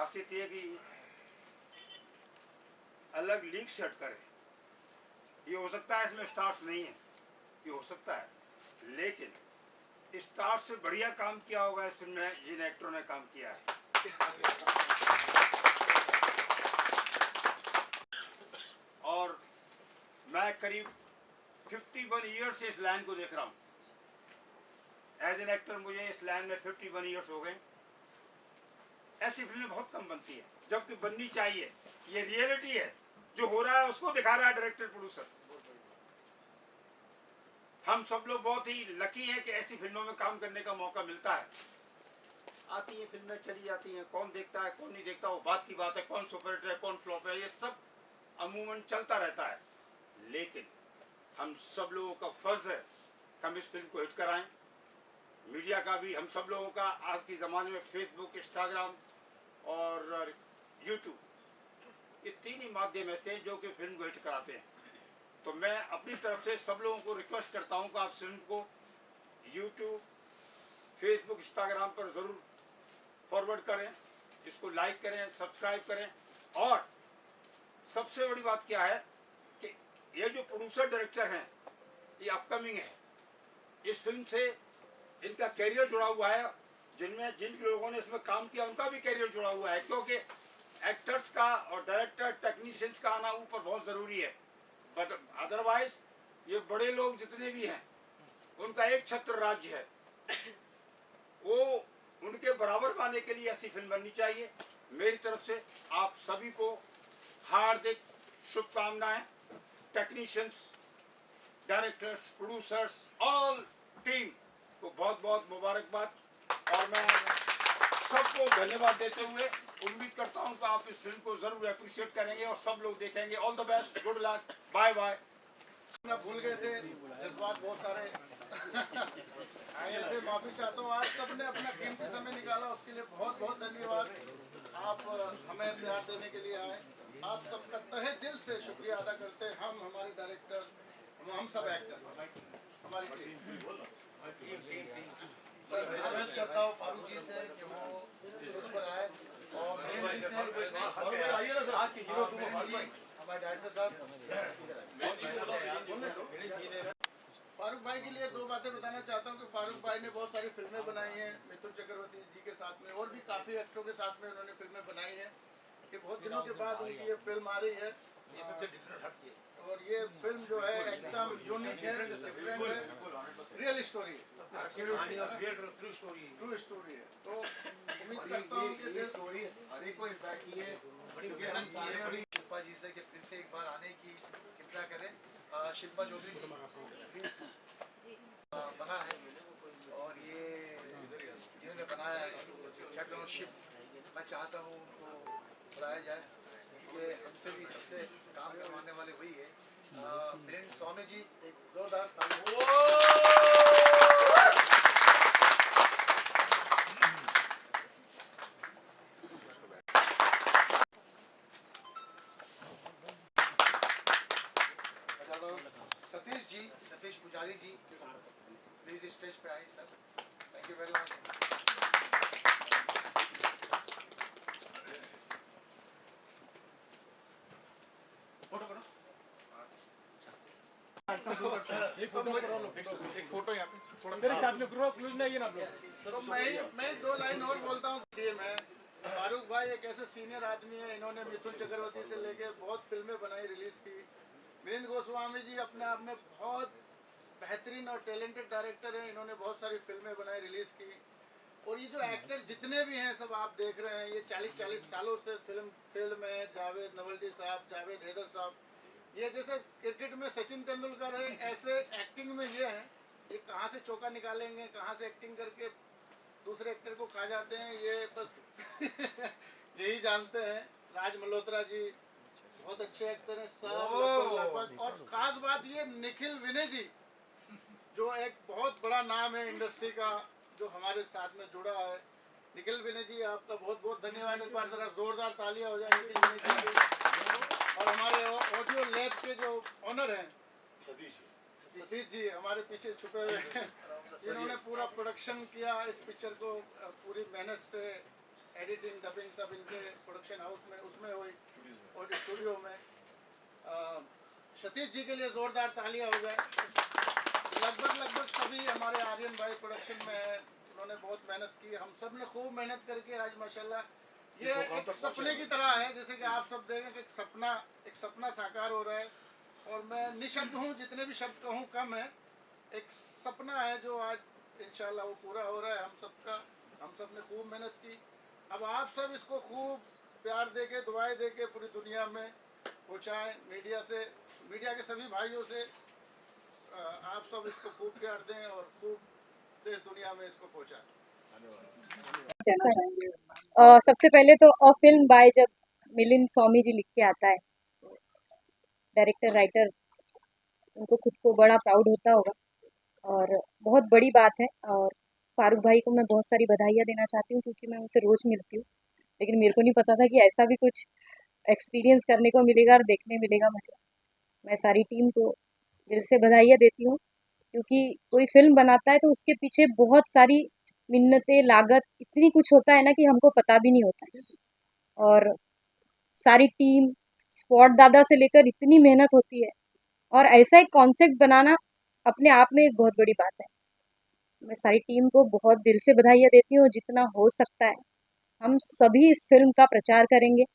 खासियत ये कि अलग लीग से हटकर है। ये हो सकता है इसमें स्टार्स नहीं है, ये हो सकता है, लेकिन स्टार्स से बढ़िया काम किया होगा इस फिल्म में जिन एक्टरों ने काम किया है। और मैं करीब 51 ईयर से इस लाइन को देख रहा हूँ। एज एन एक्टर मुझे इस लाइन में 51 ईयर्स हो गए। ऐसी फिल्में बहुत कम बनती है, जबकि बननी चाहिए। ये रियलिटी है, जो हो रहा है उसको दिखा रहा है डायरेक्टर प्रोड्यूसर। हम सब लोग बहुत ही लकी हैं कि ऐसी फिल्मों में काम करने का मौका मिलता है। आती हैं फिल्में, चली जाती हैं, कौन देखता है कौन नहीं देखता वो बात की बात है, कौन सुपरहिट है कौन फ्लॉप है, ये सब अमूमन चलता रहता है। लेकिन हम सब लोगों का फर्ज है कि हम इस फिल्म को हिट कराएं। मीडिया का भी, हम सब लोगों का, आज के ज़माने में फेसबुक, इंस्टाग्राम और यूट्यूब, ये तीन ही माध्यम ऐसे जो कि फिल्म को हिट कराते हैं। तो मैं अपनी तरफ से सब लोगों को रिक्वेस्ट करता हूं कि आप फिल्म को यूट्यूब, फेसबुक, इंस्टाग्राम पर ज़रूर फॉरवर्ड करें, इसको लाइक करें, सब्सक्राइब करें। और सबसे बड़ी बात क्या है कि ये जो प्रोड्यूसर डायरेक्टर हैं, ये अपकमिंग है। इस फिल्म से इनका कैरियर जुड़ा हुआ है। जिन लोगों ने इसमें काम किया उनका भी कैरियर जुड़ा हुआ है, क्योंकि एक्टर्स का और डायरेक्टर, टेक्नीशियंस का आना ऊपर बहुत ज़रूरी है। बट अदरवाइज ये बड़े लोग जितने भी हैं उनका एक छत्र राज्य है, वो उनके बराबर पाने के लिए ऐसी फिल्म बननी चाहिए। मेरी तरफ से आप सभी को हार्दिक शुभकामनाएं। Technicians, directors, producers, all team को बहुत बहुत मुबारकबाद। और मैं सबको धन्यवाद देते हुए उम्मीद करता हूं कि आप इस फिल्म को जरूर अप्रिशिएट करेंगे और सब लोग देखेंगे। All the best, good luck, bye bye. भूल गए थे, जज्बात बहुत सारे आए थे, माफी चाहता हूँ। आप सबने अपना कीमती समय निकाला, उसके लिए बहुत बहुत धन्यवाद। आप हमें प्यार देने के लिए आए, आप सबका तहे दिल से शुक्रिया अदा करते हैं। हम, हमारे डायरेक्टर, हम सब एक्टर, हमारी टीम। मैं रिक्वेस्ट करता हूँ फारूक जी से कि वो उस पर आए और मेन जी से आइए ना सर, आज के हीरो तुम हमारे डायरेक्टर साहब। फारूक भाई के लिए दो बातें बताना चाहता हूँ कि फारूक भाई ने बहुत सारी फिल्में बनाई हैं मिथुन चक्रवर्ती जी के साथ में, और भी काफ़ी एक्टरों के साथ में उन्होंने फिल्में बनाई हैं। कि बहुत दिनों के बाद उनकी ये फिल्म आ रही है, और ये फिल्म जो है एकदम यूनिक है, डिफरेंट है, रियल स्टोरी है, ट्रू स्टोरी है। तो उम्मीद करता हूँ कि ये स्टोरी हर एक को इम्पैक्ट की है, बड़ी मेहनत की है। बड़ी शिल्पा जी से कि फिर से एक बार आने की कृपया करें। शिल्पा चौधरी जी बना है, और ये जिन्होंने बनाया है कैप्टनशिप, मैं चाहता हूँ उनको बुलाया जाए। ये हमसे भी सबसे काम करवाने वाले वही है। मिलिंद स्वामी जी, एक जोरदार ताली। सतीश जी, सतीश पुजारी जी, प्लीज स्टेज पे आए sir. Thank you very much. एक फोटो यहाँ पे तो मैं दो लाइन और बोलता हूँ। मैं फारूक भाई एक ऐसे सीनियर आदमी है, इन्होंने मिथुन चक्रवर्ती से लेके बहुत फिल्में बनाई, रिलीज की। मिलिंद गोस्वामी जी अपने आप में बहुत बेहतरीन और टैलेंटेड डायरेक्टर हैं, इन्होंने बहुत सारी फिल्में बनाई, रिलीज की। और ये जो एक्टर जितने भी हैं सब आप देख रहे हैं, ये 40-40 सालों से फिल्म में जावेद नवल्टी साहब, जावेद हैदर साहब, ये जैसे क्रिकेट में सचिन तेंदुलकर है, ऐसे एक्टिंग में ये हैं। ये कहाँ से चौका निकालेंगे, कहाँ से एक्टिंग करके दूसरे एक्टर को खा जाते हैं, ये बस यही जानते हैं। राज मल्होत्रा जी बहुत अच्छे एक्टर हैं सब लगभग। और खास बात ये निखिल विनय जी, जो एक बहुत बड़ा नाम है इंडस्ट्री का, जो हमारे साथ में जुड़ा है। निखिल विनय जी, आपका बहुत बहुत धन्यवाद। एक बार जरा जोरदार तालियां हो जाएंगी। और हमारे ऑडियो लैब के जो ऑनर हैं सतीश जी, हमारे पीछे छुपे हुए हैं, जिन्होंने पूरा प्रोडक्शन किया इस पिक्चर को, पूरी मेहनत से एडिटिंग डबिंग सब इनके प्रोडक्शन हाउस में उसमें हुई और स्टूडियो में। सतीश जी के लिए ज़ोरदार तालियां हो जाए। लगभग सभी हमारे आर्यन भाई प्रोडक्शन में है, उन्होंने बहुत मेहनत की, हम सब ने खूब मेहनत करके आज माशाल्लाह ये एक सपने की तरह है, जैसे कि आप सब देखें कि एक सपना साकार हो रहा है। और मैं निशब्द हूँ, जितने भी शब्द कहूँ कम है। एक सपना है जो आज इंशाल्लाह वो पूरा हो रहा है हम सबका। हम सब ने खूब मेहनत की। अब आप सब इसको खूब प्यार देके दुआएं देके पूरी दुनिया में पहुँचाएं। मीडिया के सभी भाइयों से आप सब इसको खूब प्यार दें और खूब देश दुनिया में इसको पहुँचाएं। सबसे पहले तो फिल्म बाय जब मिलिंद स्वामी जी लिख के आता है, डायरेक्टर राइटर, उनको खुद को बड़ा प्राउड होता होगा और बहुत बड़ी बात है। और फारूक भाई को मैं बहुत सारी बधाइयाँ देना चाहती हूँ क्योंकि मैं उनसे रोज़ मिलती हूँ, लेकिन मेरे को नहीं पता था कि ऐसा भी कुछ एक्सपीरियंस करने को मिलेगा और देखने मिलेगा मुझे। मैं सारी टीम को दिल से बधाइयाँ देती हूँ क्योंकि कोई फिल्म बनाता है तो उसके पीछे बहुत सारी मिन्नतें, लागत, इतनी कुछ होता है ना कि हमको पता भी नहीं होता है। और सारी टीम, स्पॉट दादा से लेकर इतनी मेहनत होती है और ऐसा एक कॉन्सेप्ट बनाना अपने आप में एक बहुत बड़ी बात है। मैं सारी टीम को बहुत दिल से बधाइयाँ देती हूँ। जितना हो सकता है हम सभी इस फिल्म का प्रचार करेंगे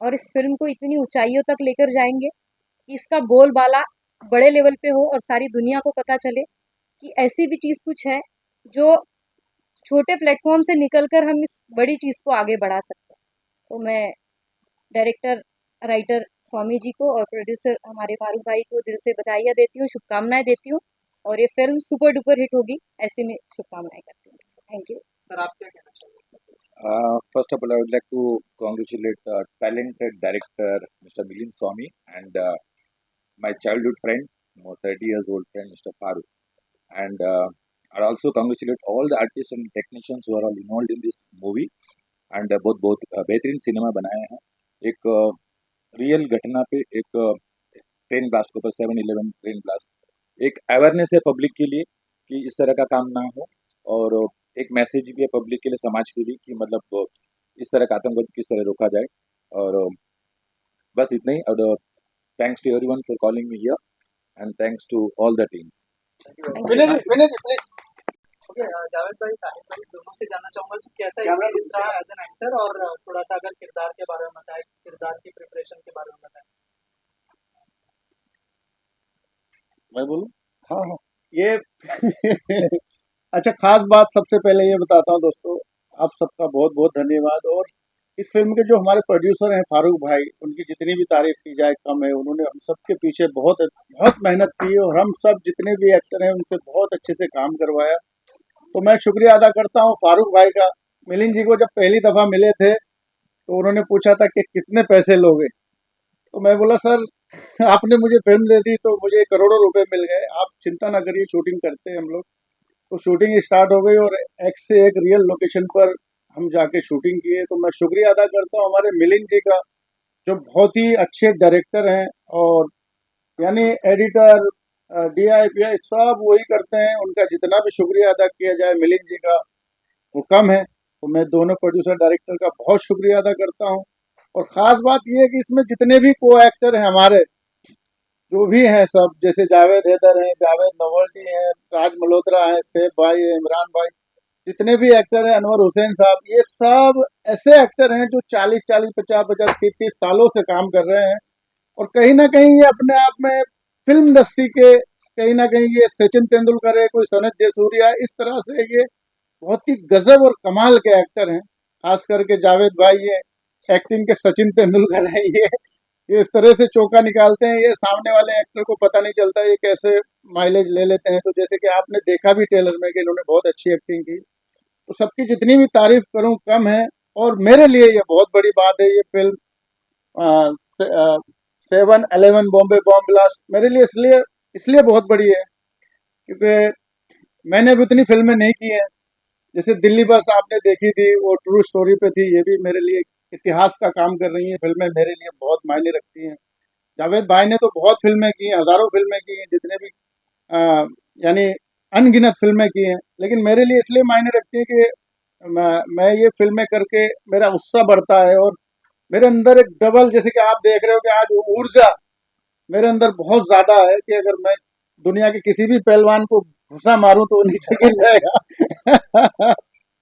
और इस फिल्म को इतनी ऊंचाइयों तक लेकर जाएंगे कि इसका बोलबाला बड़े लेवल पे हो और सारी दुनिया को पता चले कि ऐसी भी चीज़ कुछ है जो छोटे प्लेटफॉर्म से निकलकर हम इस बड़ी चीज़ को आगे बढ़ा सकते हैं। तो मैं डायरेक्टर राइटर स्वामी जी को और प्रोड्यूसर हमारे फारूक भाई को दिल से बधाइयाँ देती हूँ, शुभकामनाएं देती हूँ और ये फिल्म सुपर डुपर हिट होगी, ऐसे में शुभकामनाएं करती हूँ। थैंक यू सर, आप क्या कहना चाहिए? First of all, I would like to congratulate talented director Mr. Milind Swami and my childhood friend, 30 years old friend Mr. Farooq. And I also congratulate all the artists and technicians who are all involved in this movie. And बहुत बेहतरीन cinema बनाए हैं। एक real घटना पे एक train blast के ऊपर 7/11 ट्रेन ब्लास्ट, एक अवेयरनेस है पब्लिक के लिए कि इस तरह का काम ना हो और एक मैसेज भी है पब्लिक के लिए, समाज के लिए कि मतलब इस तरह का आतंकवाद किस तरह रोका जाए। और बस इतना ही। और thanks to everyone for calling me here and thanks to all the teams. Vinay ji please. Okay, Javed भाई, ताहिर भाई, दोनों से जानना चाहूंगा कि कैसा एक्सपीरियंस रहा एज एन एक्टर और थोड़ा सा अगर किरदार के बारे में बताएं, किरदार की प्रिपरेशन के बारे में बताएं। मैं बोलूं? हाँ हाँ, ये अच्छा, खास बात सबसे पहले ये बताता हूँ दोस्तों, आप सबका बहुत बहुत धन्यवाद। और इस फिल्म के जो हमारे प्रोड्यूसर हैं फारूक भाई, उनकी जितनी भी तारीफ की जाए कम है। उन्होंने हम सबके पीछे बहुत बहुत मेहनत की और हम सब जितने भी एक्टर हैं उनसे बहुत अच्छे से काम करवाया। तो मैं शुक्रिया अदा करता हूँ फारूक भाई का। मिलिंद जी को जब पहली दफ़ा मिले थे तो उन्होंने पूछा था कि कितने पैसे लोगे, तो मैं बोला सर आपने मुझे फिल्म दे दी तो मुझे करोड़ों रुपए मिल गए, आप चिंता ना करिए, शूटिंग करते हैं हम लोग। तो शूटिंग स्टार्ट हो गई और एक से एक रियल लोकेशन पर हम जाके शूटिंग किए। तो मैं शुक्रिया अदा करता हूँ हमारे मिलिंद जी का, जो बहुत ही अच्छे डायरेक्टर हैं और यानी एडिटर DIPI सब वही करते हैं। उनका जितना भी शुक्रिया अदा किया जाए मिलिंद जी का वो कम है। तो मैं दोनों प्रोड्यूसर डायरेक्टर का बहुत शुक्रिया अदा करता हूँ। और ख़ास बात यह है कि इसमें जितने भी को एक्टर हैं हमारे, जो भी हैं सब, जैसे जावेद हैदर हैं, जावेद नवल्टी हैं, राज मल्होत्रा हैं, सैफ भाई हैं, इमरान भाई, जितने भी एक्टर हैं, अनवर हुसैन साहब, ये सब ऐसे एक्टर हैं जो 40-40, 50-50, 30-30 सालों से काम कर रहे हैं। और कहीं ना कहीं ये अपने आप में फिल्म इंडस्ट्री के कहीं ना कहीं ये सचिन तेंदुलकर है, कोई सनत जयसूर्या, इस तरह से ये बहुत ही गजब और कमाल के एक्टर हैं। खास करके जावेद भाई ये एक्टिंग के सचिन तेंदुलकर हैं। ये इस तरह से चौका निकालते हैं, ये सामने वाले एक्टर को पता नहीं चलता ये कैसे माइलेज ले लेते हैं। तो जैसे कि आपने देखा भी ट्रेलर में कि इन्होंने बहुत अच्छी एक्टिंग की। तो सबकी जितनी भी तारीफ करूं कम है। और मेरे लिए ये बहुत बड़ी बात है, ये फिल्म 7/11 बॉम्बे बॉम्ब ब्लास्ट मेरे लिए इसलिए बहुत बड़ी है क्योंकि मैंने भी उतनी फिल्में नहीं की हैं। जैसे दिल्ली बस आपने देखी थी, वो ट्रू स्टोरी पे थी। ये भी मेरे लिए इतिहास का काम कर रही हैं फिल्में, मेरे लिए बहुत मायने रखती हैं। जावेद भाई ने तो बहुत फिल्में की हैं, हज़ारों फिल्में की हैं, जितने भी यानी अनगिनत फिल्में की हैं, लेकिन मेरे लिए इसलिए मायने रखती हैं कि मैं ये फिल्में करके मेरा उत्साह बढ़ता है, और मेरे अंदर एक डबल, जैसे कि आप देख रहे हो कि आज ऊर्जा मेरे अंदर बहुत ज्यादा है कि अगर मैं दुनिया के किसी भी पहलवान को घुसा मारूं तो वो नीचे गिर जाएगा।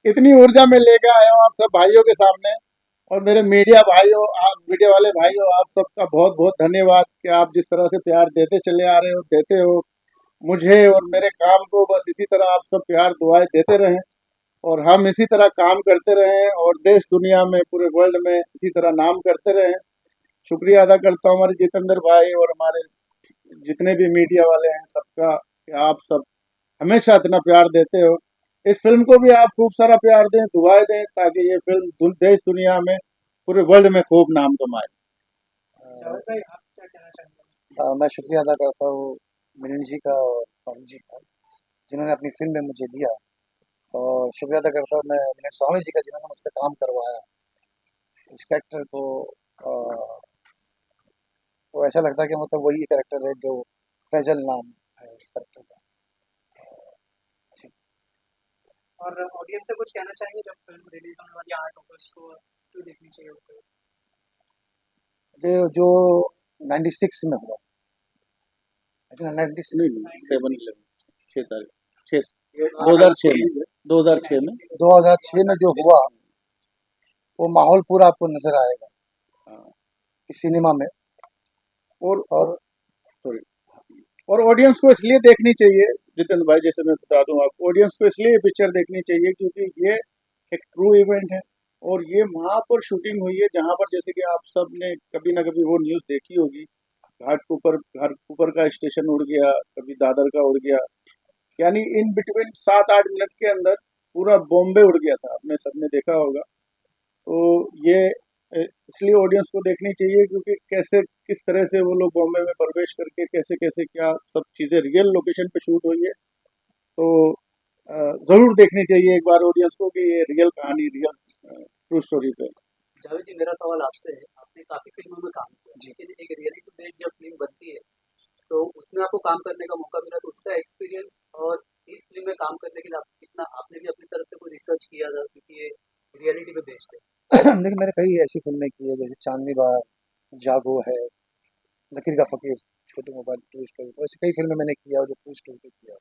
इतनी ऊर्जा में लेकर आया हूँ आप सब भाइयों के सामने। और मेरे मीडिया भाइयों, आप मीडिया वाले भाइयों, आप सबका बहुत बहुत धन्यवाद कि आप जिस तरह से प्यार देते चले आ रहे हो, देते हो मुझे और मेरे काम को। बस इसी तरह आप सब प्यार दुआएं देते रहें, और हम इसी तरह काम करते रहें, और देश दुनिया में, पूरे वर्ल्ड में इसी तरह नाम करते रहें। शुक्रिया अदा करता हूँ हमारे जितेंद्र भाई और हमारे जितने भी मीडिया वाले हैं सबका, कि आप सब हमेशा इतना प्यार देते हो। इस फिल्म को भी आप खूब सारा प्यार दें, दुआएं दें, ताकि ये फिल्म देश दुनिया में, पूरे वर्ल्ड में खूब नाम कमाए। जावेद भाई आप क्या कहना चाहेंगे? मैं शुक्रिया अदा करता हूँ मिलिंद जी का और स्वामी जी का, जिन्होंने अपनी फिल्म में मुझे लिया। और शुक्रिया अदा करता हूँ मैं मिलिंद स्वामी जी का, जिन्होंने मुझसे काम करवाया। इस कैरेक्टर को तो ऐसा लगता है कि मतलब वही कैरेक्टर है जो फैजल नाम है इस कैरेक्टर का। और ऑडियंस से कुछ कहना चाहेंगे जब फिल्म रिलीज होने वाली है 8 अगस्त को, क्यों देखनी चाहिए उसको? जो 96 में हुआ, आई थिंक 96 2006 में 2006 में जो हुआ, वो माहौल पूरा आपको नजर आएगा इस सिनेमा में। और सॉरी, और ऑडियंस को इसलिए देखनी चाहिए जितेंद्र भाई, जैसे मैं बता दूं आपको, ऑडियंस को इसलिए पिक्चर देखनी चाहिए क्योंकि ये एक ट्रू इवेंट है, और ये वहाँ पर शूटिंग हुई है जहाँ पर, जैसे कि आप सब ने कभी ना कभी वो न्यूज़ देखी होगी, घाटकोपर का स्टेशन उड़ गया, कभी दादर का उड़ गया, यानी इन बिटवीन 7-8 मिनट के अंदर पूरा बॉम्बे उड़ गया था, आपने सबने देखा होगा। तो ये इसलिए ऑडियंस को देखनी चाहिए क्योंकि कैसे, किस तरह से वो लोग बॉम्बे में प्रवेश करके कैसे कैसे क्या सब चीज़ें रियल लोकेशन पे शूट हुई है। तो ज़रूर देखनी चाहिए एक बार ऑडियंस को कि ये रियल कहानी, रियल ट्रू स्टोरी पे। जावेद जी मेरा सवाल आपसे है, आपने काफी फिल्मों में काम किया, लेकिन एक रियलिटी बेस्ड जब फिल्म बनती है तो उसमें आपको काम करने का मौका मिला, तो उसका एक्सपीरियंस और इस फिल्म में काम करने के लिए आपने भी अपनी तरफ से कोई रिसर्च किया था, क्योंकि ये रियलिटी पे बेस्ड है? लेकिन मैंने कई ऐसी फिल्में की है, जैसे चांदनी बार, जागो है, लकीर का फकीर, छोटे मोबाइल, ट्रू स्टोरी, ऐसी कई फिल्में मैंने किया और जो ट्रू स्टोरी पे किया।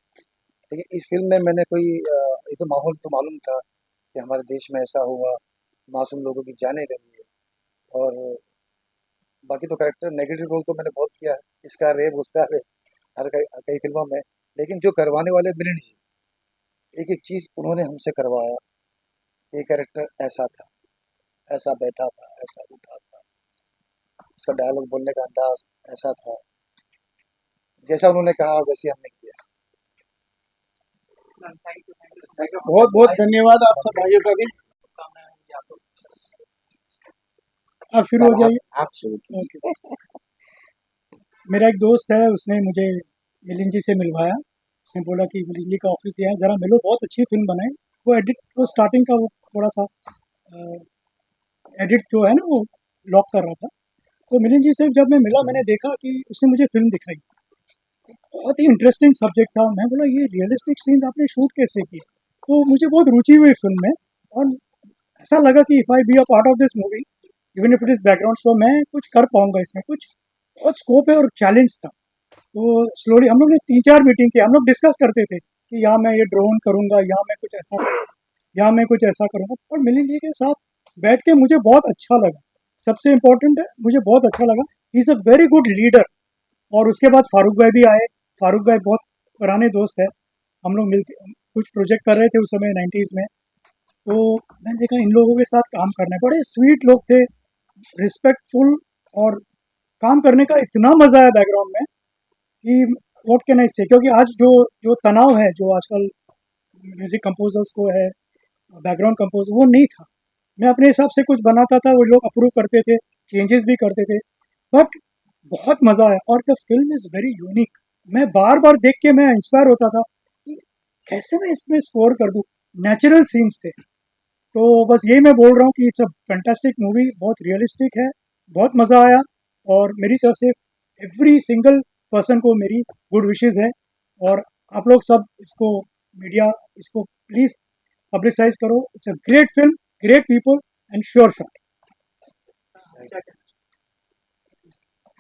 लेकिन इस फिल्म में मैंने कोई ये तो माहौल तो मालूम था कि हमारे देश में ऐसा हुआ, मासूम लोगों की जानें गई है। और बाकी तो कैरेक्टर नेगेटिव रोल तो मैंने बहुत किया है, इसका रेप उसका रेप, हर कई फिल्मों में। लेकिन जो करवाने वाले मिलिंद जी, एक एक चीज़ उन्होंने हमसे करवाया। ये कैरेक्टर ऐसा था, ऐसा बैठा था, ऐसा उठा था, उसका डायलॉग बोलने का अंदाज ऐसा था, जैसा उन्होंने कहा वैसे हमने किया। Thank you so much. बहुत बहुत धन्यवाद आप सब भाइयों का भी। शुभकामनाएं होंगी आपको। आप शुरू हो जाइए। आप शुरू कीजिए। मेरा एक दोस्त है, उसने मुझे मिलिंद जी से मिलवाया। उसने बोला कि मिलिंद जी का ऑफिस ये है, ज़रा मिलो, बहुत अच्छी फिल्म बनाई। वो स्टार्टिंग का वो थोड़ा सा एडिट जो है ना, वो लॉक कर रहा था। तो मिलिंद जी से जब मैं मिला, मैंने देखा कि उसने मुझे फिल्म दिखाई, बहुत ही इंटरेस्टिंग सब्जेक्ट था। मैं बोला ये रियलिस्टिक सीन्स आपने शूट कैसे किए? तो मुझे बहुत रुचि हुई फिल्म में, और ऐसा लगा कि if I be a part of this movie, even if it is background, तो मैं कुछ कर पाऊंगा इसमें, कुछ बहुत स्कोप है और चैलेंज था। तो स्लोली हम लोग ने 3-4 मीटिंग की, हम लोग डिस्कस करते थे कि यहाँ मैं ये ड्रोन करूँगा, यहाँ मैं कुछ ऐसा करूँगा, यहाँ मैं कुछ ऐसा करूँगा। और मिलिंद जी के साथ बैठ के मुझे बहुत अच्छा लगा। सबसे इम्पोर्टेंट है, मुझे बहुत अच्छा लगा, he is a very good leader. और उसके बाद फारूक भाई भी आए। फारूक भाई बहुत पुराने दोस्त है, हम लोग मिलके कुछ प्रोजेक्ट कर रहे थे उस समय 90s में। तो मैंने देखा इन लोगों के साथ काम करना है, बड़े स्वीट लोग थे, रिस्पेक्टफुल, और काम करने का इतना मज़ा आया बैकग्राउंड में कि व्हाट कैन आई से। क्योंकि आज जो जो तनाव है, जो आजकल म्यूज़िक कंपोजर्स को है, बैकग्राउंड कंपोजर, वो नहीं था। मैं अपने हिसाब से कुछ बनाता था, वो लोग अप्रूव करते थे, चेंजेस भी करते थे, बट बहुत मज़ा आया। और the film is very unique. मैं बार बार देख के मैं इंस्पायर होता था कि कैसे मैं इसमें स्कोर कर दूँ। नेचुरल सीन्स थे। तो बस यही मैं बोल रहा हूँ कि इट्स अ फैंटास्टिक मूवी, बहुत रियलिस्टिक है, बहुत मज़ा आया। और मेरी तरफ से एवरी सिंगल पर्सन को मेरी गुड विशेज़ है। और आप लोग सब इसको, मीडिया, इसको प्लीज़ पब्लिसाइज करो. It's a great film, great people and sure shot.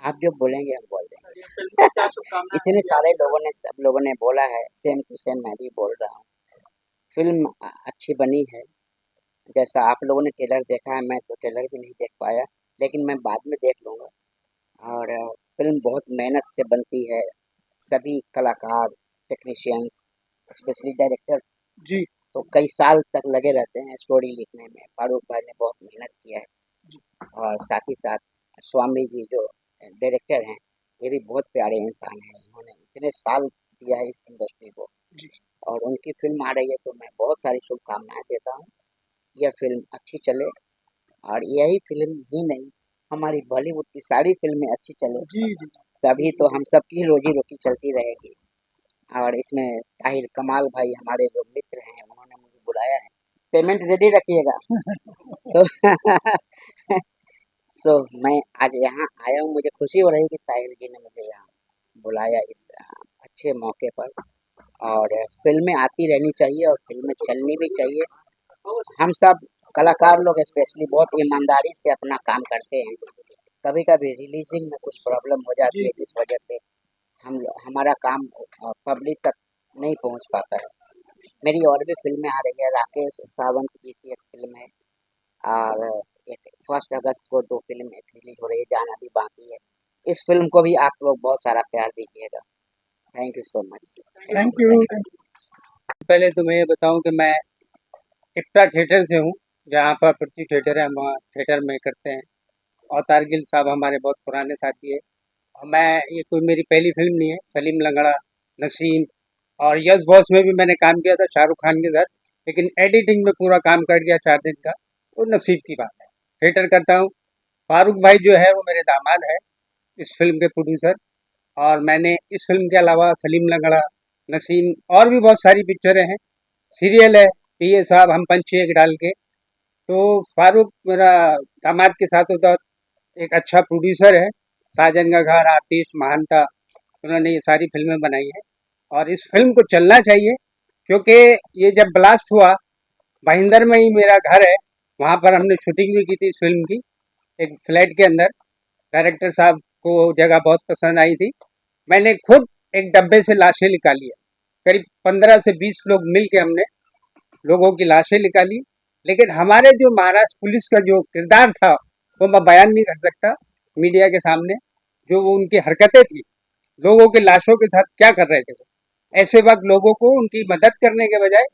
आप जो बोलेंगे हम बोल देंगे. सर, ये फिल्म को क्या शुभकामनाएं इतने देंगे सारे आप? लोगों ने, सब लोगों ने बोला है, सेम टू सेम मैं भी बोल रहा हूँ. फिल्म अच्छी बनी है. जैसा आप लोगों ने ट्रेलर देखा है, मैं तो ट्रेलर भी नहीं देख पाया, लेकिन मैं बाद में देख लूँगा. और फिल्म बहुत मेहनत से बनती है. सभी कलाकार, टेक्नीशियंस, स्पेशली डायरेक्टर जी. तो कई साल तक लगे रहते हैं स्टोरी लिखने में. फारूक भाई ने बहुत मेहनत किया है. और साथ ही साथ स्वामी जी जो डायरेक्टर हैं, ये भी बहुत प्यारे इंसान हैं. उन्होंने इतने साल दिया है इस इंडस्ट्री को. जी. और उनकी फिल्म आ रही है तो मैं बहुत सारी शुभकामनाएं देता हूँ. यह फिल्म अच्छी चले, और यही फिल्म ही नहीं, हमारी बॉलीवुड की सारी फिल्में अच्छी चले, जी. जी. तभी तो हम सबकी रोजी रोटी चलती रहेगी. और इसमें ताहिर कमाल भाई हमारे जो मित्र हैं, उन्होंने मुझे बुलाया है. पेमेंट रेडी रखिएगा. तो सो मैं आज यहाँ आया हूँ. मुझे खुशी हो रही है कि ताहिर जी ने मुझे यहाँ बुलाया इस अच्छे मौके पर. और फिल्में आती रहनी चाहिए और फिल्में चलनी भी चाहिए. हम सब कलाकार लोग स्पेशली बहुत ईमानदारी से अपना काम करते हैं. कभी कभी रिलीजिंग में कुछ प्रॉब्लम हो जाती है, जिस वजह से हमारा काम पब्लिक तक नहीं पहुंच पाता है. मेरी और भी फिल्में आ रही है. राकेश सावंत जी की एक फिल्म है, और 1 अगस्त को 2 फिल्में रिलीज हो रही है. जाना भी बाकी है. इस फिल्म को भी आप लोग बहुत सारा प्यार दीजिएगा. Thank you so much. Thank you. पहले तो मैं ये बताऊं कि मैं इफ्ता थिएटर से हूँ, जहाँ पर पृथ्वी थिएटर है. हम वहाँ थिएटर में करते हैं. और तारगिल साहब हमारे बहुत पुराने साथी है. और मैं, ये कोई मेरी पहली फिल्म नहीं है. सलीम लंगड़ा, नसीम और यस बॉस में भी मैंने काम किया था शाहरुख खान के साथ, लेकिन एडिटिंग में पूरा काम कर दिया 4 दिन का. वो नसीब की बात है. थिएटर करता हूँ. फारूक भाई जो है वो मेरे दामाद है, इस फिल्म के प्रोड्यूसर. और मैंने इस फिल्म के अलावा सलीम लंगड़ा, नसीम और भी बहुत सारी पिक्चरें हैं. सीरियल है पीए साहब, हम पंछी एक डाल के. तो फारूक मेरा दामाद के साथ होता एक अच्छा प्रोड्यूसर है. साजन का घर, आतिश, महानता, उन्होंने ये सारी फिल्में बनाई हैं. और इस फिल्म को चलना चाहिए, क्योंकि ये जब ब्लास्ट हुआ, भाईंदर में ही मेरा घर है, वहाँ पर हमने शूटिंग भी की थी इस फिल्म की, एक फ्लैट के अंदर. डायरेक्टर साहब को जगह बहुत पसंद आई थी. मैंने खुद एक डब्बे से लाशें निकाली है. करीब 15 से 20 लोग मिल के हमने लोगों की लाशें निकाली. लेकिन हमारे जो महाराष्ट्र पुलिस का जो किरदार था, वो मैं बयान नहीं कर सकता मीडिया के सामने. जो वो उनकी हरकतें थी, लोगों के लाशों के साथ क्या कर रहे थे वो, ऐसे वक्त लोगों को उनकी मदद करने के बजाय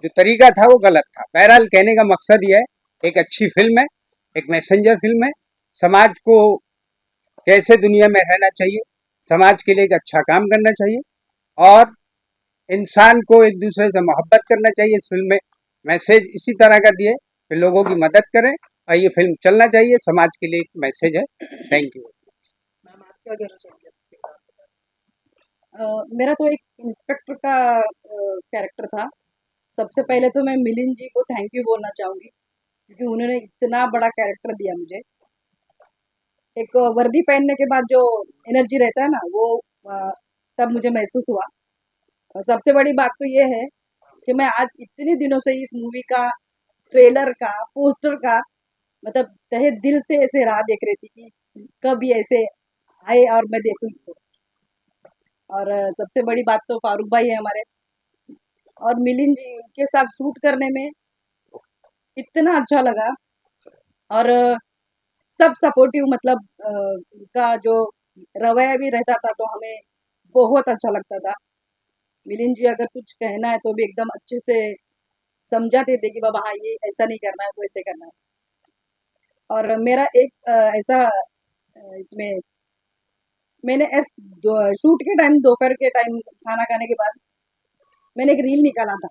जो तरीका था वो गलत था. बहरहाल कहने का मकसद ये है, एक अच्छी फिल्म है, एक मैसेंजर फिल्म है. समाज को कैसे दुनिया में रहना चाहिए, समाज के लिए एक अच्छा काम करना चाहिए, और इंसान को एक दूसरे से मोहब्बत करना चाहिए. इस फिल्म में मैसेज इसी तरह का दिए कि लोगों की मदद करें, और ये फिल्म चलना चाहिए. समाज के लिए एक मैसेज है. Thank you. मैम, आप क्या कहना चाहेंगे अपने किरदार के बारे मेरा तो एक इंस्पेक्टर का कैरेक्टर था. सबसे पहले तो मैं मिलिंद जी को थैंक यू बोलना चाहूँगी, क्योंकि उन्होंने इतना बड़ा कैरेक्टर दिया मुझे. एक वर्दी पहनने के बाद जो एनर्जी रहता है ना, वो तब मुझे महसूस हुआ. और सबसे बड़ी बात तो ये है कि मैं आज इतने दिनों से इस मूवी का ट्रेलर का, पोस्टर का, मतलब तहे दिल से ऐसे राह देख रही थी कि कब ये ऐसे आए और मैं देखूं इसको. और सबसे बड़ी बात तो फारूक भाई है हमारे, और मिलिंद जी के साथ शूट करने में इतना अच्छा लगा. और सब सपोर्टिव, मतलब उनका जो रवैया भी रहता था तो हमें बहुत अच्छा लगता था. मिलिंद जी अगर कुछ कहना है तो भी एकदम अच्छे से समझाते थे कि बाबा हाँ, ये ऐसा नहीं करना है, वो ऐसे करना है. और मेरा एक ऐसा इसमें मैंने शूट के टाइम, दोपहर के टाइम खाना खाने के बाद मैंने एक रील निकाला था,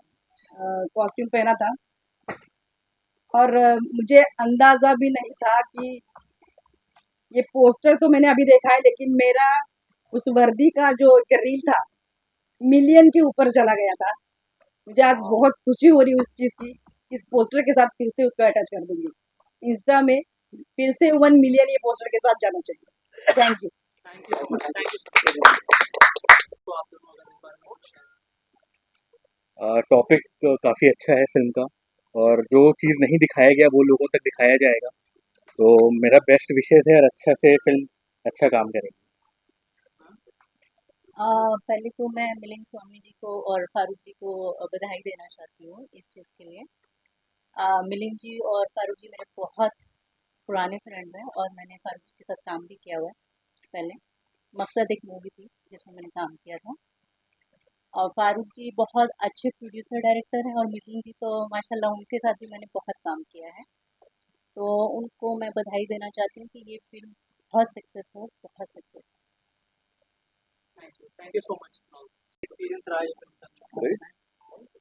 कॉस्ट्यूम पहना था. और मुझे अंदाज़ा भी नहीं था कि ये पोस्टर तो मैंने अभी देखा है, लेकिन मेरा उस वर्दी का जो एक रील था, मिलियन के ऊपर चला गया था. मुझे आज बहुत खुशी हो रही है उस चीज़ की. इस पोस्टर के साथ फिर से उसको अटैच कर दूंगी इंस्टा में. फिर से 1 मिलियन ये पोस्टर के साथ जाना चाहिए. Thank you. Thank you so much. Thank you. तो आप दोनों अगर इस बारे में कुछ टॉपिक काफ़ी अच्छा है फिल्म का, और जो चीज़ नहीं दिखाया गया वो लोगों तक दिखाया जाएगा। तो मेरा बेस्ट विशेज़ है और अच्छा से फिल्म अच्छा काम करेगी। पहले तो मैं मिलिंद स्वामी जी को और फारूक जी को बधाई देना चाहती हूँ इस चीज़ के लिए। मिलिंद जी और फारूक जी मेरे बहुत पुराने फ्रेंड हैं और मैंने फारूक जी के साथ काम भी किया हुआ है पहले। मकसद एक मूवी थी जिसमें मैंने काम किया था। और फारूक जी बहुत अच्छे प्रोड्यूसर डायरेक्टर हैं और मिलिंद जी तो माशाल्लाह उनके साथ भी मैंने बहुत काम किया है। तो उनको मैं बधाई देना चाहती हूँ कि ये फिल्म बहुत सक्सेस हो, बहुत success. Thank you so much. Experience रहा है फिल्म का?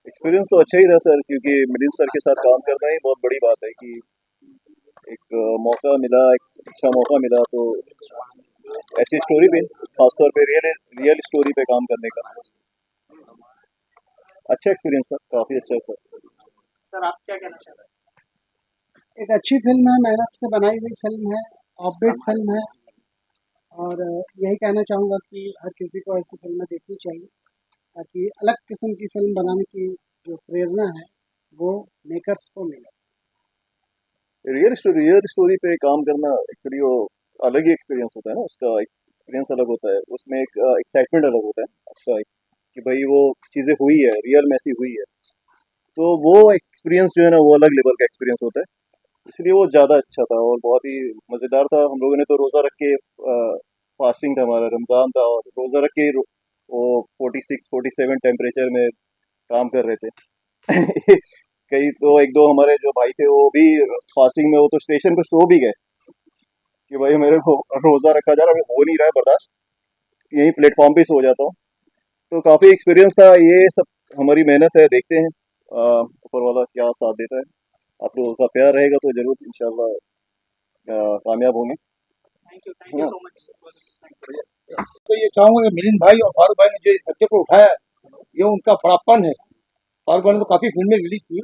एक्सपीरियंस तो अच्छा ही था सर, क्योंकि मिलिंद सर के साथ काम करना ही बहुत बड़ी बात है कि एक मौका मिला, एक अच्छा मौका मिला, तो ऐसी स्टोरी पे, खासतौर पे रियल स्टोरी पे काम करने का अच्छा एक्सपीरियंस था, काफ़ी अच्छा था। सर आप क्या कहना चाह रहे हैं? एक अच्छी फिल्म है, मेहनत से बनाई हुई फिल्म है, अपडेट फिल्म है, और यही कहना चाहूँगा कि हर किसी को ऐसी फिल्में देखनी चाहिए ताकि अलग किस्म की फिल्म बनाने की जो प्रेरणा है वो मेकर्स को मिले। रियल स्टोरी पे काम करना एक्चुअली वो अलग ही एक्सपीरियंस होता है ना, उसका एक्सपीरियंस अलग होता है, उसमें एक एक्साइटमेंट अलग होता है आपका, कि भाई वो चीज़ें हुई है, रियल में ऐसी हुई है, तो वो एक्सपीरियंस जो है ना वो अलग लेवल का एक्सपीरियंस होता है, इसलिए वो ज़्यादा अच्छा था और बहुत ही मज़ेदार था। हम लोगों ने तो रोज़ा रख के, फास्टिंग था हमारा, रमज़ान था, और रोज़ा रख के वो 46-47 टेम्परेचर में काम कर रहे थे। कई तो एक दो हमारे जो भाई थे वो भी फास्टिंग में, वो तो स्टेशन पे सो भी गए कि भाई मेरे को रोज़ा रखा जा रहा है, हो नहीं रहा है बर्दाश्त, यहीं प्लेटफॉर्म पे सो जाता हूँ। तो काफ़ी एक्सपीरियंस था, ये सब हमारी मेहनत है, देखते हैं ऊपर वाला क्या साथ देता है। आप लोगों का प्यार रहेगा तो जरूर इंशाल्लाह कामयाब होंगे। Thank you so much. तो ये चाहूँगा कि मिलिंद भाई और फारूक भाई ने जो सब्जेक्ट को उठाया ये उनका बड़ापन है। फारूक भाई ने तो काफ़ी फिल्में रिलीज की,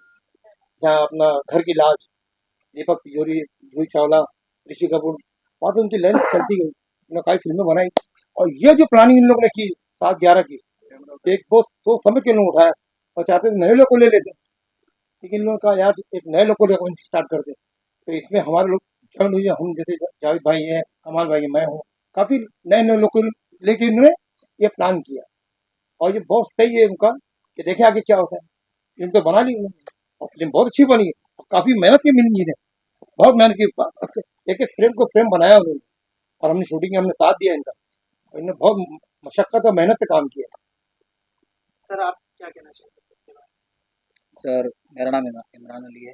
जहाँ अपना घर की लाज, दीपक तिजोरी, जूही चावला, ऋषि कपूर, वहाँ पे उनकी लाइन चलती गई, उन्होंने काफ़ी फिल्में बनाई। और ये जो प्लानिंग इन लोगों ने की 7-11 की, एक वो समझ के इन्होंने उठाया और चाहते थे नए लोग को ले लेते, लेकिन इन लोगों का यार एक नए लोग को लेकर स्टार्ट करते। तो इसमें हमारे लोग जॉइन हुए, हम जैसे जावेद भाई हैं, कमाल भाई हैं, मैं हूँ, काफ़ी नए नए लोग को लेके इन्होंने ये प्लान किया, और ये बहुत सही है उनका कि देखे आगे क्या होता है। फिल्म तो बना ली उन्होंने और फिल्म बहुत अच्छी बनी है, और काफ़ी मेहनत की मिली जी ने, बहुत मेहनत की, एक एक फ्रेम को फ्रेम बनाया उन्होंने, और हमने शूटिंग में हमने साथ दिया इनका, और इन्होंने बहुत मशक्कत और मेहनत से काम किया। सर आप क्या कहना चाहेंगे? सर मेरा नाम इमरान अली है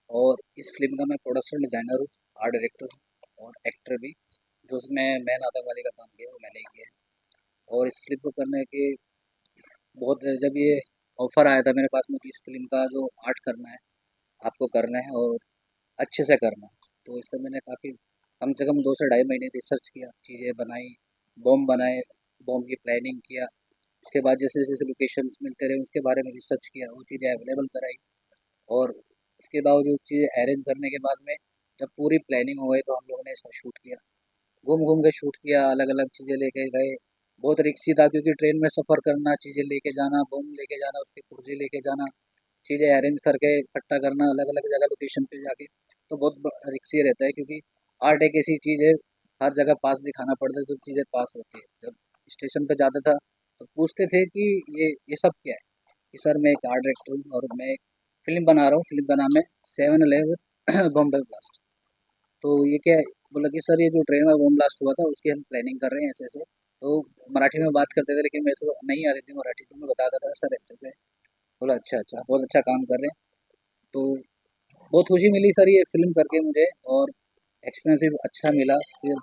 और इस फिल्म का मैं प्रोडक्शन डिज़ाइनर हूँ, आर्ट डायरेक्टर हूँ और एक्टर भी। जो उसमें मैन आतंकवादी का काम किया वो मैंने ही किया है। और इस फिल्म को करने के बहुत, जब ये ऑफ़र आया था मेरे पास में कि इस फिल्म का जो आर्ट करना है आपको करना है और अच्छे से करना है, तो इसका मैंने काफ़ी कम से कम 2 से ढाई महीने रिसर्च किया, चीज़ें बनाई, बॉम्ब बनाए, बॉम्ब की प्लानिंग किया। उसके बाद जैसे जैसे लोकेशंस मिलते रहे उसके बारे में रिसर्च किया, वो चीज़ें अवेलेबल कराई, और उसके बावजूद चीज़ें अरेंज करने के बाद में जब पूरी प्लानिंग हो गई तो हम लोगों ने इसका शूट किया, घूम घूम के शूट किया, अलग अलग चीज़ें लेके गए। बहुत रिक्सी था क्योंकि ट्रेन में सफ़र करना, चीज़ें लेके जाना, बम लेके जाना, उसके पुर्जे लेके जाना, चीज़ें अरेंज करके इकट्ठा करना अलग अलग जगह लोकेशन पे जाके, तो बहुत रिक्सी रहता है क्योंकि आर्ट एक ऐसी चीज़ है, हर जगह पास दिखाना पड़ता है, जब चीज़ें पास होती है। जब स्टेशन पे जाता था तो पूछते थे कि ये सब क्या है, कि सर मैं एक आर्ट डायरेक्टर हूँ और मैं एक फिल्म बना रहा हूँ, फिल्म का नाम है 7/11 बॉम्बे ब्लास्ट। तो ये क्या है, बोला कि सर ये जो ट्रेन में बम ब्लास्ट हुआ था उसकी हम प्लानिंग कर रहे हैं ऐसे ऐसे। तो मराठी में बात करते थे लेकिन मेरे से नहीं आ रही थी मराठी, तो मैं बताता था सर ऐसे ऐसे। बोला अच्छा अच्छा, बहुत अच्छा काम कर रहे हैं। तो बहुत खुशी मिली सर ये फिल्म करके मुझे, और एक्सपीरियंस भी अच्छा मिला, फिर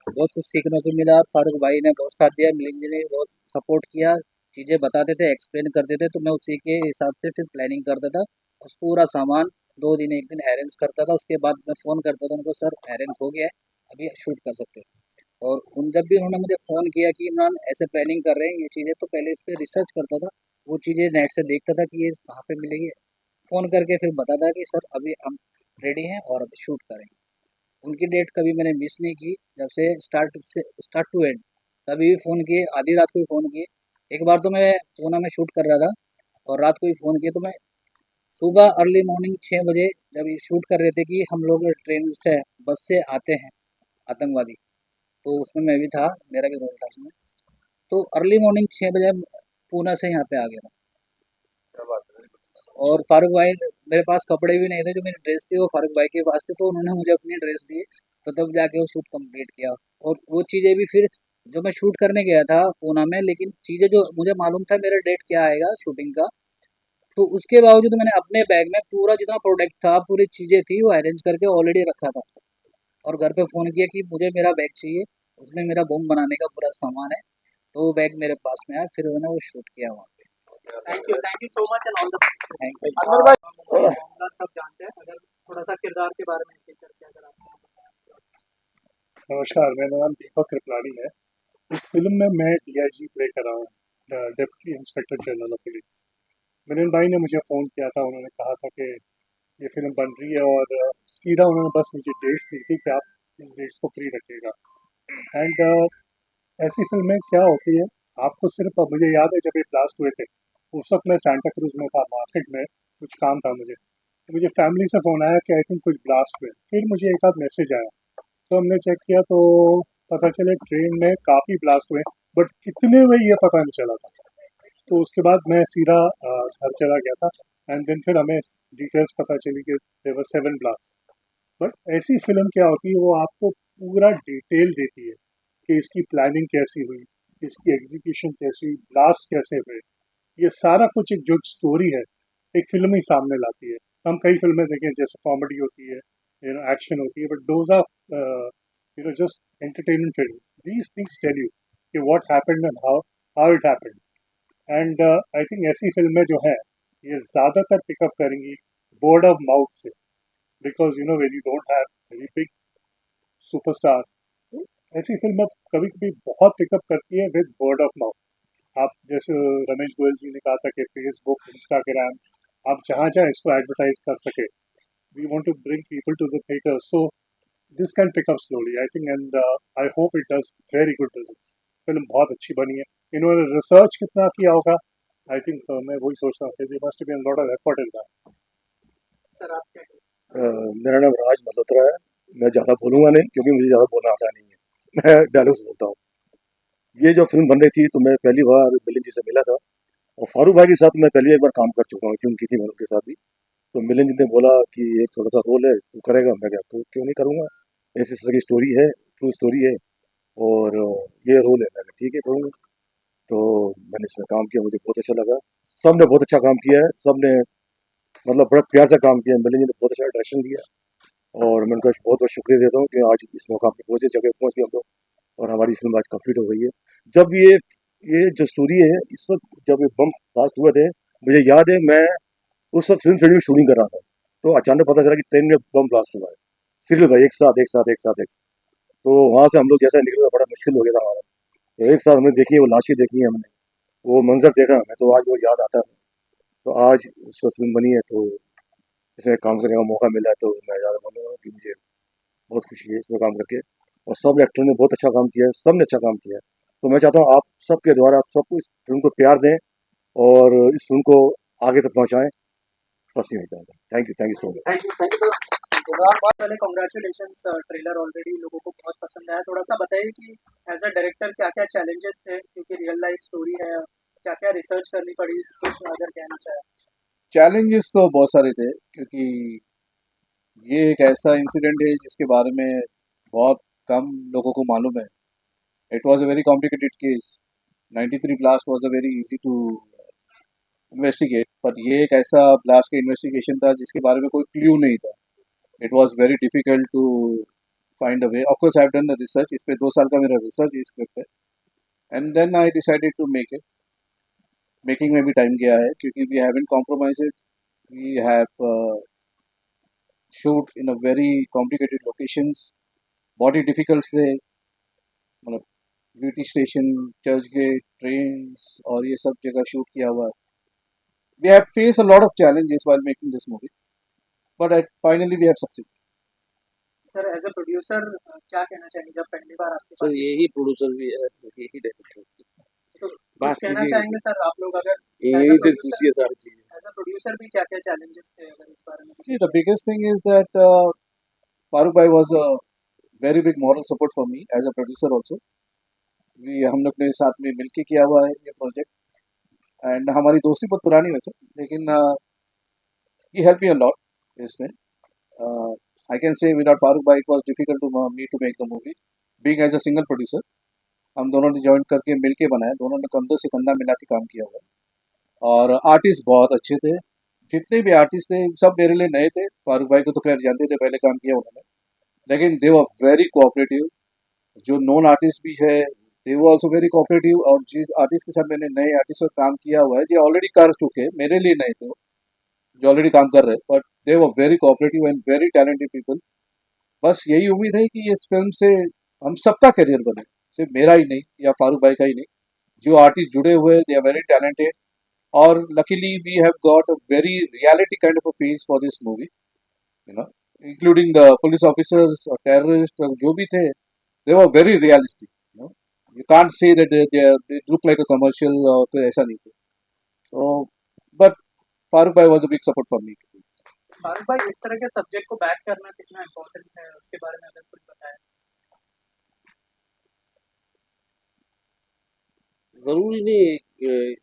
बहुत कुछ सीखने को मिला। फारूक भाई ने बहुत साथ दिया, मिलिंद जी ने भी बहुत सपोर्ट किया, चीज़ें बताते थे, एक्सप्लेन करते थे, तो मैं उसी के हिसाब से फिर प्लानिंग करता था, बस पूरा सामान 2 दिन 1 दिन अरेंज करता था। उसके बाद मैं फ़ोन करता था उनको, सर अरेंज हो गया है, अभी शूट कर सकते हो। और उन जब भी उन्होंने मुझे फ़ोन किया कि इमरान ऐसे प्लानिंग कर रहे हैं ये चीज़ें, तो पहले इस पर रिसर्च करता था, वो चीज़ें नेट से देखता था कि ये कहाँ पे मिलेगी, फ़ोन करके फिर बताता कि सर अभी हम रेडी हैं और अभी शूट करेंगे। उनकी डेट कभी मैंने मिस नहीं की, जब से स्टार्ट टू एंड, कभी भी फ़ोन किए, आधी रात को भी फ़ोन किए। एक बार तो मैं पूना में शूट कर रहा था, और रात को ही फ़ोन किया। तो मैं सुबह अर्ली मॉर्निंग 6 बजे जब ये शूट कर रहे थे कि हम लोग ट्रेन से बस से आते हैं आतंकवादी, तो उसमें मैं भी था, मेरा भी रोल था उसमें। तो अर्ली मॉर्निंग 6 बजे पूना से यहाँ पे आ गया था। और फारूक भाई, मेरे पास कपड़े भी नहीं थे, जो मेरी ड्रेस थी वो फारूक भाई के पास थे, तो उन्होंने मुझे अपनी ड्रेस दी, तो तब जाके वो शूट कंप्लीट किया। और वो चीज़ें भी फिर जो मैं शूट करने गया था पूना में, लेकिन चीज़ें जो मुझे मालूम था मेरा डेट क्या आएगा शूटिंग का, तो उसके बावजूद मैंने अपने बैग में पूरा जितना प्रोडक्ट था, पूरी चीज़ें थी, वो अरेंज करके ऑलरेडी रखा था। और घर पे फ़ोन किया कि मुझे मेरा बैग चाहिए, उसमें मेरा बम बनाने का पूरा सामान है, तो वो बैग मेरे पास में आया, फिर मैंने वो शूट किया वहाँ पे। Thank you so much and all the best. Thank you. Anwar भाई, मामला सब जानते हैं, अगर थोड़ा सा किरदार के बारे में एक करके अगर आप नमस्कार, मेरा नाम दीपक कृपलानी है। इस फिल्म में मैं डीआईजी प्ले कर रहा हूँ, deputy inspector general of police. Milind भाई ने मुझे फ़ोन किया था, उन्होंने कहा था कि ये फिल्म बन रही है, और सीधा उन्होंने बस मुझे डेट्स दी थी कि आप इस डेट्स को फ्री रखिएगा। एंड ऐसी फिल्में क्या होती है, आपको सिर्फ मुझे याद है जब ये ब्लास्ट हुए थे, उस वक्त मैं सांता क्रूज में था, मार्केट में कुछ काम था मुझे, तो मुझे फैमिली से फ़ोन आया कि आई थिंक कुछ ब्लास्ट हुए। फिर मुझे एक आध मैसेज आया, तो हमने चेक किया तो पता चले ट्रेन में काफ़ी ब्लास्ट हुए, बट कितने हुए ये पता नहीं चला था। तो उसके बाद मैं सीधा घर चला गया था, एंड देन फिर हमें डिटेल्स पता चली कि देयर वर 7 ब्लास्ट। बट ऐसी फिल्म क्या होती है, वो आपको पूरा डिटेल देती है कि इसकी प्लानिंग कैसी हुई, इसकी एग्जीक्यूशन कैसी हुई, ब्लास्ट कैसे हुए, ये सारा कुछ एक जो स्टोरी है एक फिल्म ही सामने लाती है। हम कई फिल्में देखें जैसे कॉमेडी होती है, एक्शन होती है, but those are just entertainment film. These things tell you कि what happened and how it happened. And I think ऐसी फिल्में जो हैं ये ज़्यादातर पिकअप करेंगी वर्ड ऑफ माउथ से, because when you don't have very big superstars, ऐसी फिल्में कभी कभी बहुत पिकअप करती है विद वर्ड ऑफ माउथ। आप जैसे रमेश गोयल जी ने कहा था कि फेसबुक, इंस्टाग्राम, आप जहाँ जहाँ इसको एडवर्टाइज कर सके, we want to bring people to the theatre, so this can pick up slowly I think, and I hope it does very good results. Film बहुत अच्छी बनी है, इन्होंने रिसर्च कितना किया होगा, आई थिंक मैं वही सोचता हूँ कि must be lot of effort in that. Sir आप क्या मेरा नाम राज मल्होत्रा है। मैं ज़्यादा बोलूँगा नहीं क्योंकि मुझे ज़्यादा बोलना आता नहीं है, मैं डायलॉग्स बोलता हूँ। ये जो फिल्म बन रही थी तो मैं पहली बार मिलिंद जी से मिला था, और फारूक भाई के साथ मैं पहले एक बार काम कर चुका हूँ, फिल्म की थी मैंने उनके साथ भी। तो मिलिंद जी ने बोला कि एक थोड़ा सा रोल है, तू करेगा? मैं क्या, तो क्यों नहीं करूँगा, ऐसी इस तरह की स्टोरी है, ट्रू स्टोरी है, और ये रोल है, मैंने ठीक है करूँगा। तो मैंने इसमें काम किया, मुझे बहुत अच्छा लगा। सब ने बहुत अच्छा काम किया है, सब ने मतलब बड़ा प्यार से काम किया है। मिलिंद जी ने बहुत अच्छा डायरेक्शन दिया, और मैं उनका बहुत बहुत शुक्रिया देता हूँ कि आज इस मौका पर पहुँचे, जगह पहुँच गए हम लोग, और हमारी फिल्म आज कंप्लीट हो गई है। जब ये जो स्टोरी है, इस वक्त जब ये बम ब्लास्ट हुए थे, मुझे याद है मैं उस वक्त फिल्म में शूटिंग कर रहा था, तो अचानक पता चला कि ट्रेन में बम ब्लास्ट हुआ है। फिर भाई एक साथ एक साथ एक साथ एक साथ, तो वहाँ से हम लोग जैसा निकले तो बड़ा मुश्किल हो गया था हमारा। तो एक साथ हमने देखी है, वो लाशें देखी है हमने, वो मंजर देखा हमें, तो आज वो याद आता है। तो आज उस वक्त फिल्म बनी है, तो इसमें काम करने का मौका मिला है, तो मैं ज़्यादा बोलूँगा कि मुझे बहुत खुशी है इसमें काम करके, और सब एक्टर ने बहुत अच्छा काम किया है, सब ने अच्छा काम किया है। तो मैं चाहता हूँ आप सबके द्वारा आप सबको इस फिल्म को प्यार दें, और इस फिल्म को आगे तक पहुँचाएँ, बस यही चाहता हूँ। Thank you so much. Thank you sir. बहुत पहले कॉन्ग्रेचुलेशंस, ट्रेलर ऑलरेडी लोगों को बहुत पसंद आया। थोड़ा सा बताइए कि एज अ डायरेक्टर क्या क्या चैलेंजेस थे, क्योंकि रियल लाइफ स्टोरी है, क्या क्या रिसर्च करनी पड़ी, कुछ अगर कहना चाहें। चैलेंजेस तो बहुत सारे थे, क्योंकि ये एक ऐसा इंसिडेंट है जिसके बारे में बहुत कम लोगों को मालूम है। It was a very complicated case. 93 blast was a very easy to investigate, but ये एक ऐसा ब्लास्ट का इन्वेस्टिगेशन था जिसके बारे में कोई क्ल्यू नहीं था। It was very difficult to find a way. Of course I have done the research, इस पे 2 साल का मेरा रिसर्च इस स्क्रिप्ट है, and then I decided to make it. Making में भी टाइम गया है, क्योंकि we haven't compromised. We have shoot in a very complicated locations, बहुत ही डिफिकल्ट थे, मतलब ब्यूटी स्टेशन, चर्च गेट, ट्रेन्स और ये सब जगह शूट किया हुआ है। We have face a lot of challenges while making this movie, but finally we have succeed. Sir as a producer क्या कहना चाहेंगे जब पहली बार आपके सर पास यही प्रोड्यूसर भी है, यही डायरेक्टर। तो बात कुछ कहना कीजिए चाहेंगे सर आप लोग, अगर यहीं से पूछिए सारी चीज़ें। एज अ प्रोड्यूसर भी क्या क्या चैलेंजेस थे, अगर इस बारे में कुछ See, the biggest thing is that Farooq Bhai was a very big moral support for me as a producer also. हम लोग ने साथ में मिलके किया हुआ है ये प्रोजेक्ट, एंड हमारी दोस्ती बहुत पुरानी वैसे, लेकिन he helped me a lot इसमें. I can say without Farooq Bhai it was difficult to me to make the movie. Being as a single producer, हम दोनों ने जॉइन करके मिलके बनाया, दोनों ने कंधे से कंधा मिला के काम किया हुआ है. और आर्टिस्ट बहुत अच्छे थे, जितने भी आर्टिस्ट थे सब मेरे लिए नए थे. फारूक भाई को तो खैर जानते थे, पहले काम किया उन्होंने, लेकिन दे वर वेरी कोऑपरेटिव. जो नॉन आर्टिस्ट भी है दे वर ऑल्सो वेरी कोऑपरेटिव. और जिस आर्टिस्ट के साथ मैंने नए आर्टिस्ट का काम किया हुआ है, जो ऑलरेडी कर चुके, मेरे लिए नए थे, जो ऑलरेडी काम कर रहे, but they were very cooperative and very talented people. बस यही उम्मीद है कि इस फिल्म से हम सबका करियर बने, सिर्फ मेरा ही नहीं या फारूक भाई का ही नहीं. जो आर्टिस्ट जुड़े हुए दे आर वेरी टैलेंटेड. और luckily we have got a very reality kind of a face for this movie, you know, including the police officers or terrorists or जो भी थे, they were very realistic, you know. You can't say that they look like a commercial or कोई ऐसा नहीं थे. So but Farooq bhai was a big support for me. Farooq भाई, इस तरह के सब्जेक्ट को बैक करना कितना इम्पोर्टेंट है, उसके बारे में अगर कुछ बताएं. ज़रूरी नहीं है कि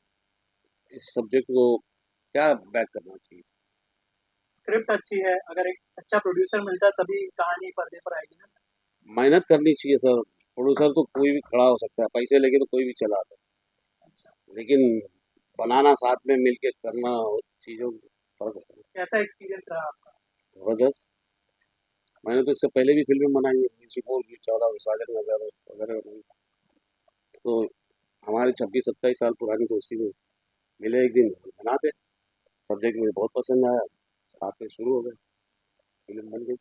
इस सब्जेक्ट को क्या बैक करना चाहिए. स्क्रिप्ट अच्छी है, अगर एक अच्छा प्रोड्यूसर मिलता है तभी कहानी पर्दे पर आएगी ना सर. मेहनत करनी चाहिए सर. प्रोड्यूसर तो कोई भी खड़ा हो सकता है, पैसे लेके तो कोई भी चला आता है, लेकिन बनाना साथ में मिलके करना चीज़ों में फर्क होता है. कैसा एक्सपीरियंस रहा आपका? ज़बरदस्त. मैंने तो इससे पहले भी फिल्में बनाई है, म्यूजिकोल भी 14 साजन नज़ारे वगैरह बनाई. तो हमारी 26-27 साल पुरानी दोस्ती में मिले एक दिन, बनाते. सब्जेक्ट मुझे बहुत पसंद आया, साथ में शुरू हो गए, फिल्म बन गई.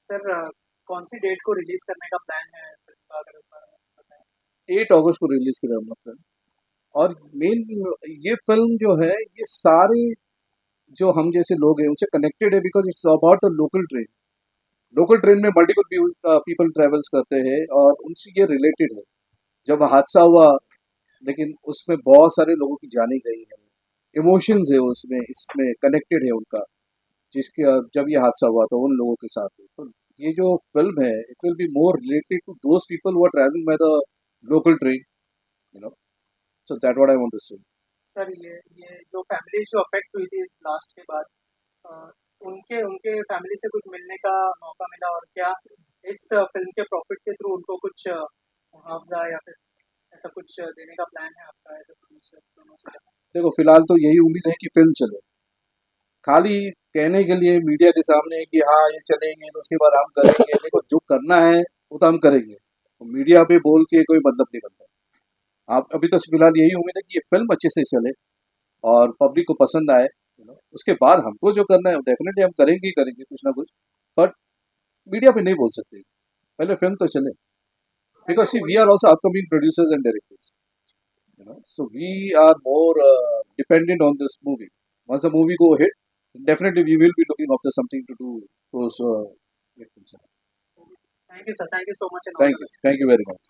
सर, कौन सी डेट को रिलीज करने का प्लान है फिल्म का, अगर उस बारे में बताएं. 8 अगस्त को रिलीज करें हम लोग. और मेन ये फिल्म जो है, ये सारे जो हम जैसे लोग हैं उनसे कनेक्टेड है, because it's about a local train. Local train में मल्टीपल पीपल ट्रेवल्स करते हैं और उनसे ये रिलेटेड है. जब हादसा हुआ, लेकिन उसमें बहुत सारे लोगों की जाने गई है, इमोशंस है उसमें, इसमें कनेक्टेड है उनका, जिसके जब ये हादसा हुआ तो उन लोगों के साथ. तो ये जो फिल्म है, it will be more related to those people who are travelling by the local train, you know. So that what I want to say. Sir, ये जो फैमिलीज जो अफेक्ट हुई थी इस ब्लास्ट के बाद, उनके उनके फैमिली से कुछ मिलने का मौका मिला, और क्या इस फिल्म के प्रॉफिट के थ्रू उनको कुछ मुआवजा या फिर ऐसा कुछ देने का प्लान है आपका एज अ प्रोड्यूसर दोनों से? देखो, फिलहाल तो यही उम्मीद है कि फिल्म चले. खाली कहने के लिए मीडिया के सामने कि हाँ ये चलेंगे तो उसके बाद हम करेंगे, देखो जो करना है वो तो हम करेंगे. तो मीडिया पे बोल के कोई मतलब नहीं बनता. आप अभी तो फिलहाल यही उम्मीद है कि ये फिल्म अच्छे से चले और पब्लिक को पसंद आए, यू नो. उसके बाद हमको जो करना है डेफिनेटली हम करेंगे ही करेंगे कुछ ना कुछ, बट मीडिया पे नहीं बोल सकते. पहले फिल्म तो चले, because see we are also upcoming producers and directors, you know, so we are more dependent on this movie. Once the movie go hit, definitely we will be looking after something to do those victims. Thank you, sir. Thank you so much. And all the best. Thank you very much.